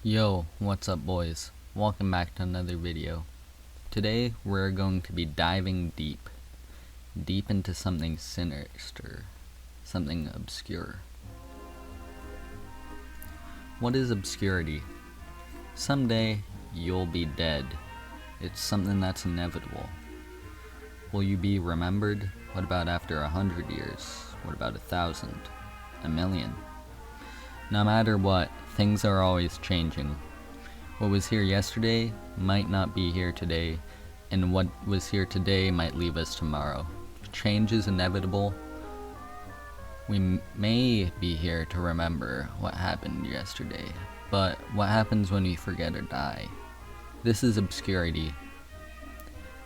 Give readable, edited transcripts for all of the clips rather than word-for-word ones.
Yo, what's up boys? Welcome back to another video. Today we're going to be diving deep into something sinister, something obscure. What is obscurity? Someday you'll be dead. It's something that's inevitable. Will you be remembered? What about after 100 years? What about 1,000? 1,000,000? No matter what, things are always changing. What was here yesterday might not be here today, and what was here today might leave us tomorrow. Change is inevitable. We may be here to remember what happened yesterday, but what happens when we forget or die? This is obscurity.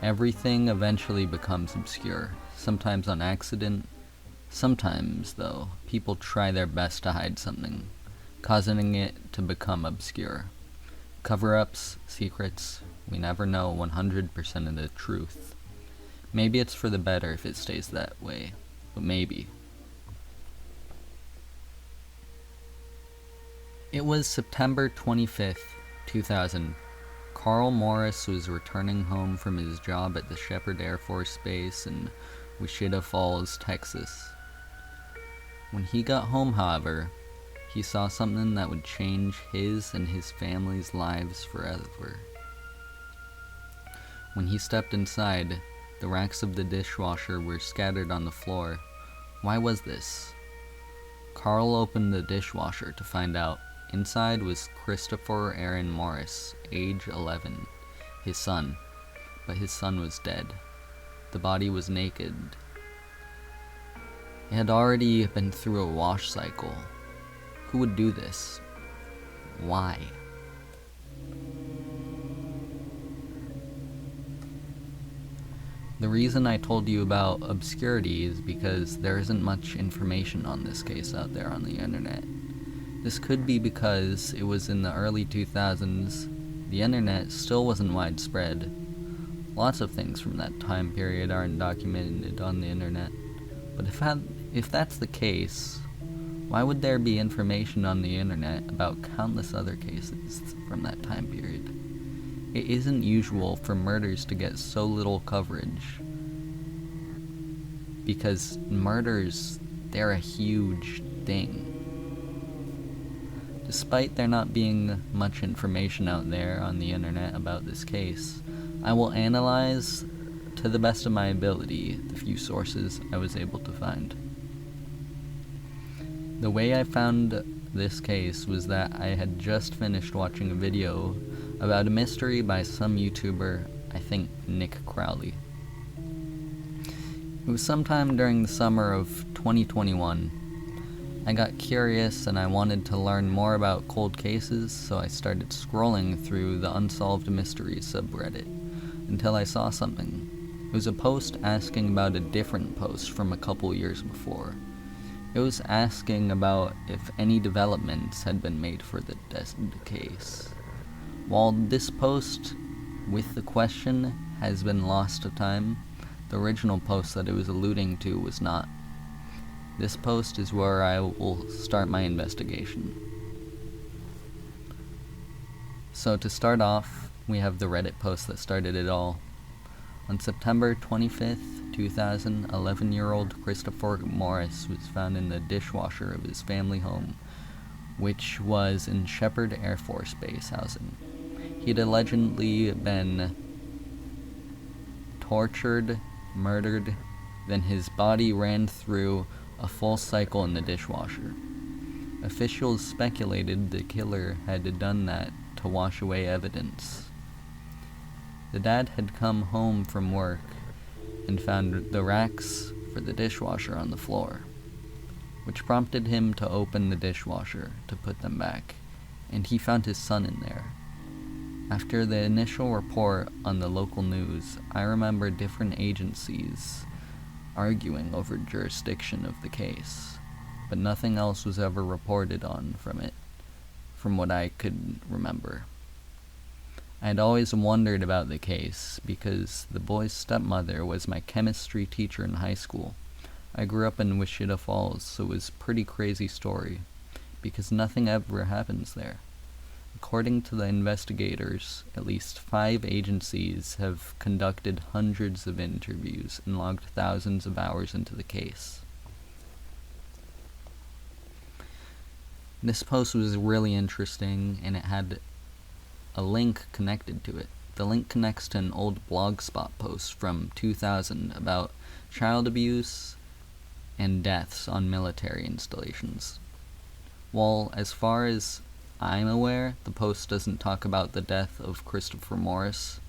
Everything eventually becomes obscure, sometimes on accident. Sometimes, though, people try their best to hide something, causing it to become obscure. Cover-ups, secrets, we never know 100% of the truth. Maybe it's for the better if it stays that way, but maybe. It was September 25th, 2000. Carl Morris was returning home from his job at the Shepherd Air Force Base in Wichita Falls, Texas. When he got home, however, he saw something that would change his and his family's lives forever. When he stepped inside, the racks of the dishwasher were scattered on the floor. Why was this? Carl opened the dishwasher to find out. Inside was Christopher Aaron Morris, age 11, his son, but his son was dead. The body was naked. It had already been through a wash cycle. Who would do this? Why? The reason I told you about obscurity is because there isn't much information on this case out there on the internet. This could be because it was in the early 2000s. The internet still wasn't widespread. Lots of things from that time period aren't documented on the internet. But if that's the case, why would there be information on the internet about countless other cases from that time period? It isn't usual for murders to get so little coverage, because murders, they're a huge thing. Despite there not being much information out there on the internet about this case, I will analyze, to the best of my ability, the few sources I was able to find. The way I found this case was that I had just finished watching a video about a mystery by some YouTuber, I think Nick Crowley. It was sometime during the summer of 2021. I got curious and I wanted to learn more about cold cases, so I started scrolling through the Unsolved Mysteries subreddit until I saw something. It was a post asking about a different post from a couple years before. It was asking about if any developments had been made for the destined case. While this post with the question has been lost to time, the original post that it was alluding to was not. This post is where I will start my investigation. So to start off, we have the Reddit post that started it all. On September 25th, 2000, 11-year-old Christopher Morris was found in the dishwasher of his family home, which was in Shepherd Air Force Base housing. He'd allegedly been tortured, murdered, then his body ran through a full cycle in the dishwasher. Officials speculated the killer had done that to wash away evidence. The dad had come home from work and found the racks for the dishwasher on the floor, which prompted him to open the dishwasher to put them back, and he found his son in there. After the initial report on the local news, I remember different agencies arguing over jurisdiction of the case, but nothing else was ever reported on from it, from what I could remember. I had always wondered about the case because the boy's stepmother was my chemistry teacher in high school. I grew up in Wichita Falls, so it was a pretty crazy story, because nothing ever happens there. According to the investigators, at least 5 agencies have conducted hundreds of interviews and logged thousands of hours into the case. This post was really interesting, and it had a link connected to it. The link connects to an old Blogspot post from 2000 about child abuse and deaths on military installations. While, as far as I'm aware, the post doesn't talk about the death of Christopher Morris,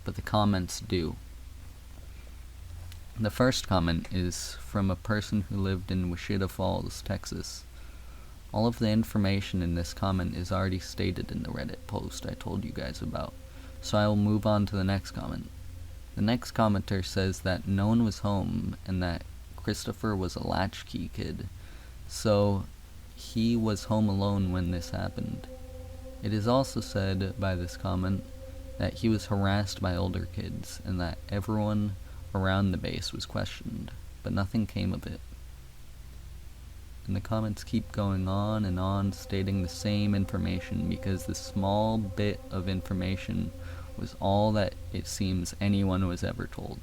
but the comments do. The first comment is from a person who lived in Wichita Falls, Texas. All of the information in this comment is already stated in the Reddit post I told you guys about, so I will move on to the next comment. The next commenter says that no one was home and that Christopher was a latchkey kid, so he was home alone when this happened. It is also said by this comment that he was harassed by older kids and that everyone around the base was questioned, but nothing came of it. And the comments keep going on, stating the same information because the small bit of information was all that it seems anyone was ever told.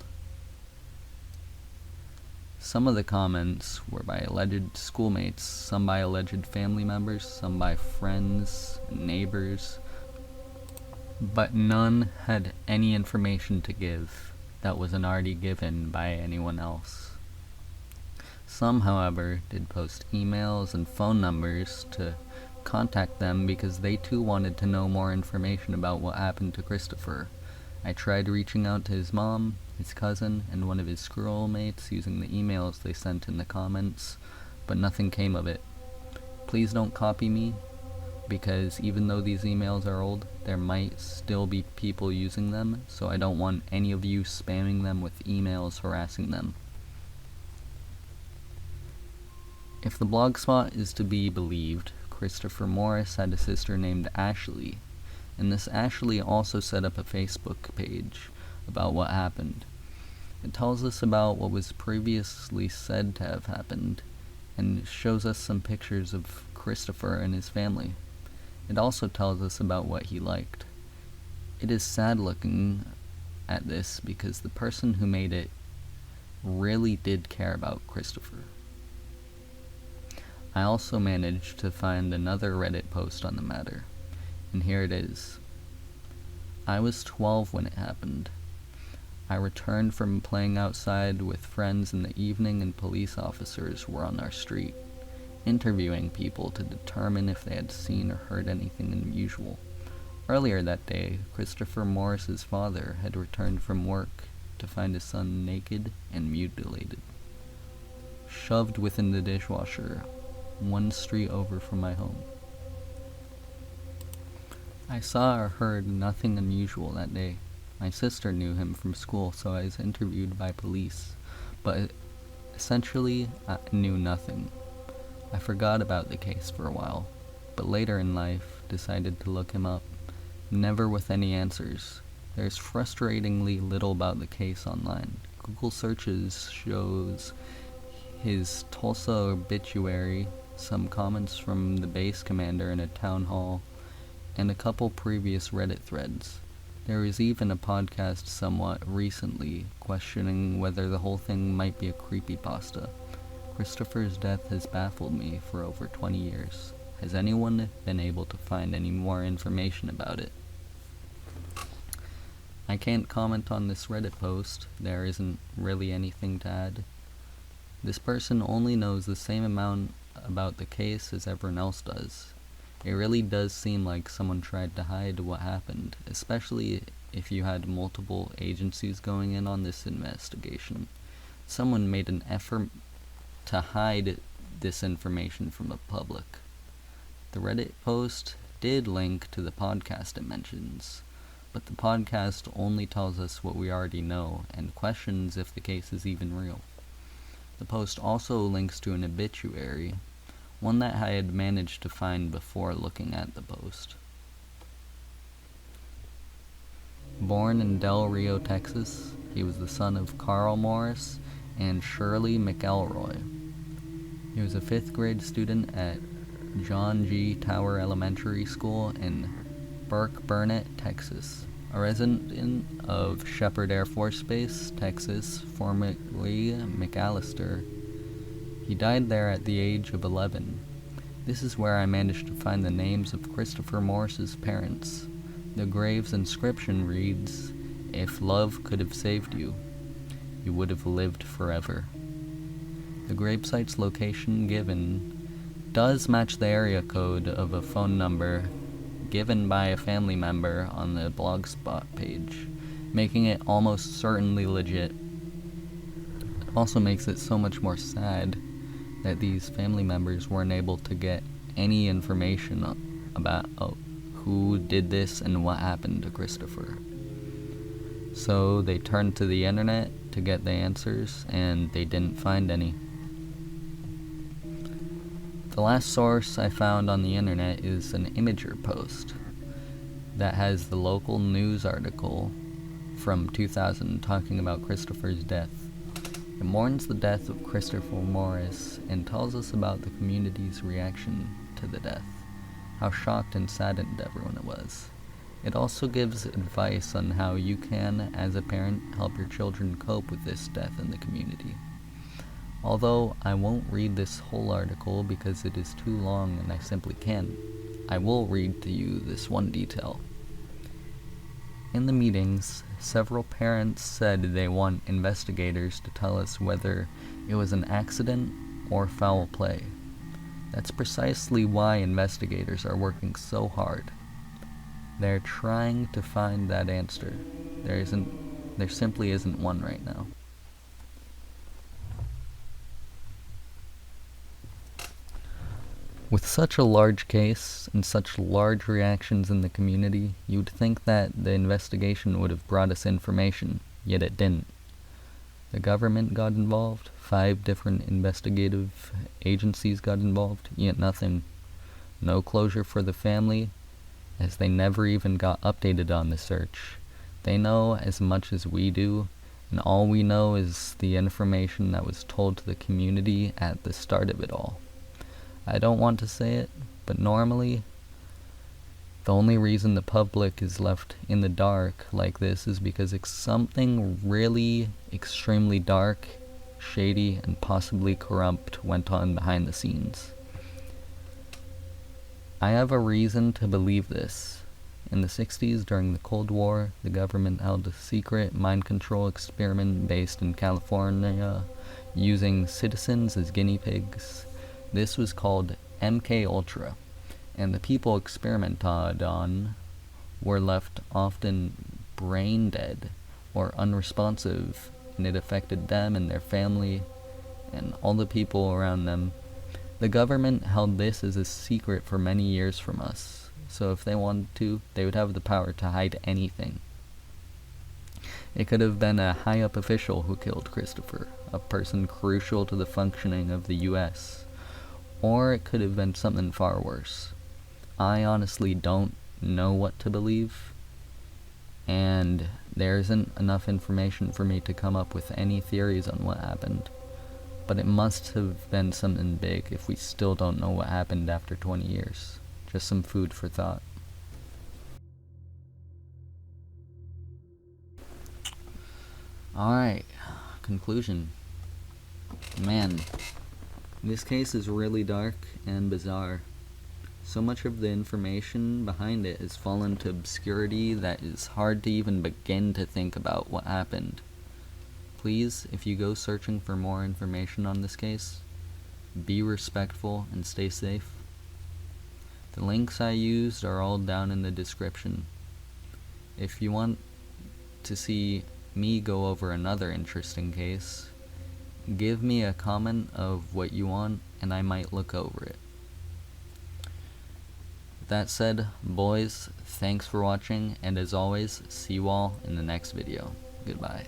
Some of the comments were by alleged schoolmates, some by alleged family members, some by friends and neighbors, but none had any information to give that wasn't already given by anyone else. Some, however, did post emails and phone numbers to contact them because they too wanted to know more information about what happened to Christopher. I tried reaching out to his mom, his cousin, and one of his schoolmates using the emails they sent in the comments, but nothing came of it. Please don't copy me, because even though these emails are old, there might still be people using them, so I don't want any of you spamming them with emails harassing them. If the Blogspot is to be believed, Christopher Morris had a sister named Ashley, and this Ashley also set up a Facebook page about what happened. It tells us about what was previously said to have happened, and shows us some pictures of Christopher and his family. It also tells us about what he liked. It is sad looking at this because the person who made it really did care about Christopher. I also managed to find another Reddit post on the matter, and here it is. I was 12 when it happened. I returned from playing outside with friends in the evening and police officers were on our street, interviewing people to determine if they had seen or heard anything unusual. Earlier that day, Christopher Morris's father had returned from work to find his son naked and mutilated, shoved within the dishwasher, one street over from my home. I saw or heard nothing unusual that day. My sister knew him from school, so I was interviewed by police, but essentially I knew nothing. I forgot about the case for a while, but later in life decided to look him up, never with any answers. There's frustratingly little about the case online. Google searches shows his Tulsa obituary, some comments from the base commander in a town hall, and a couple previous Reddit threads. There was even a podcast somewhat recently questioning whether the whole thing might be a creepypasta. Christopher's death has baffled me for over 20 years. Has anyone been able to find any more information about it? I can't comment on this Reddit post. There isn't really anything to add. This person only knows the same amount about the case as everyone else does. It really does seem like someone tried to hide what happened, especially if you had multiple agencies going in on this investigation. Someone made an effort to hide this information from the public. The Reddit post did link to the podcast it mentions, but the podcast only tells us what we already know and questions if the case is even real. The post also links to an obituary, one that I had managed to find before looking at the post. Born in Del Rio, Texas, he was the son of Carl Morris and Shirley McElroy. He was a 5th grade student at John G. Tower Elementary School in Burke Burnett, Texas, a resident of Shepherd Air Force Base, Texas, formerly McAllister. He died there at the age of 11. This is where I managed to find the names of Christopher Morris's parents. The grave's inscription reads, "If love could have saved you, you would have lived forever." The gravesite's location given does match the area code of a phone number given by a family member on the Blogspot page, making it almost certainly legit. It also makes it so much more sad that these family members weren't able to get any information about who did this and what happened to Christopher. So they turned to the internet to get the answers, and they didn't find any. The last source I found on the internet is an Imager post that has the local news article from 2000 talking about Christopher's death. It mourns the death of Christopher Morris and tells us about the community's reaction to the death, how shocked and saddened everyone was. It also gives advice on how you can, as a parent, help your children cope with this death in the community. Although I won't read this whole article because it is too long and I simply can't, I will read to you this one detail. In the meetings, several parents said they want investigators to tell us whether it was an accident or foul play. That's precisely why investigators are working so hard. They're trying to find that answer. There simply isn't one right now. With such a large case and such large reactions in the community, you'd think that the investigation would have brought us information, yet it didn't. The government got involved, 5 different investigative agencies got involved, yet nothing. No closure for the family, as they never even got updated on the search. They know as much as we do, and all we know is the information that was told to the community at the start of it all. I don't want to say it, but normally, the only reason the public is left in the dark like this is because it's something really extremely dark, shady, and possibly corrupt went on behind the scenes. I have a reason to believe this. In the 60s, during the Cold War, the government held a secret mind control experiment based in California, using citizens as guinea pigs. This was called MK Ultra, and the people experimented on were left often brain dead or unresponsive, and it affected them and their family and all the people around them. The government held this as a secret for many years from us, so if they wanted to, they would have the power to hide anything. It could have been a high-up official who killed Christopher, a person crucial to the functioning of the U.S., or it could have been something far worse. I honestly don't know what to believe, and there isn't enough information for me to come up with any theories on what happened. But it must have been something big if we still don't know what happened after 20 years. Just some food for thought. Alright, conclusion. Man, this case is really dark and bizarre. So much of the information behind it has fallen to obscurity that is hard to even begin to think about what happened. Please, if you go searching for more information on this case, be respectful and stay safe. The links I used are all down in the description. If you want to see me go over another interesting case, give me a comment of what you want and I might look over it. That said, boys, thanks for watching, and as always, see you all in the next video. Goodbye.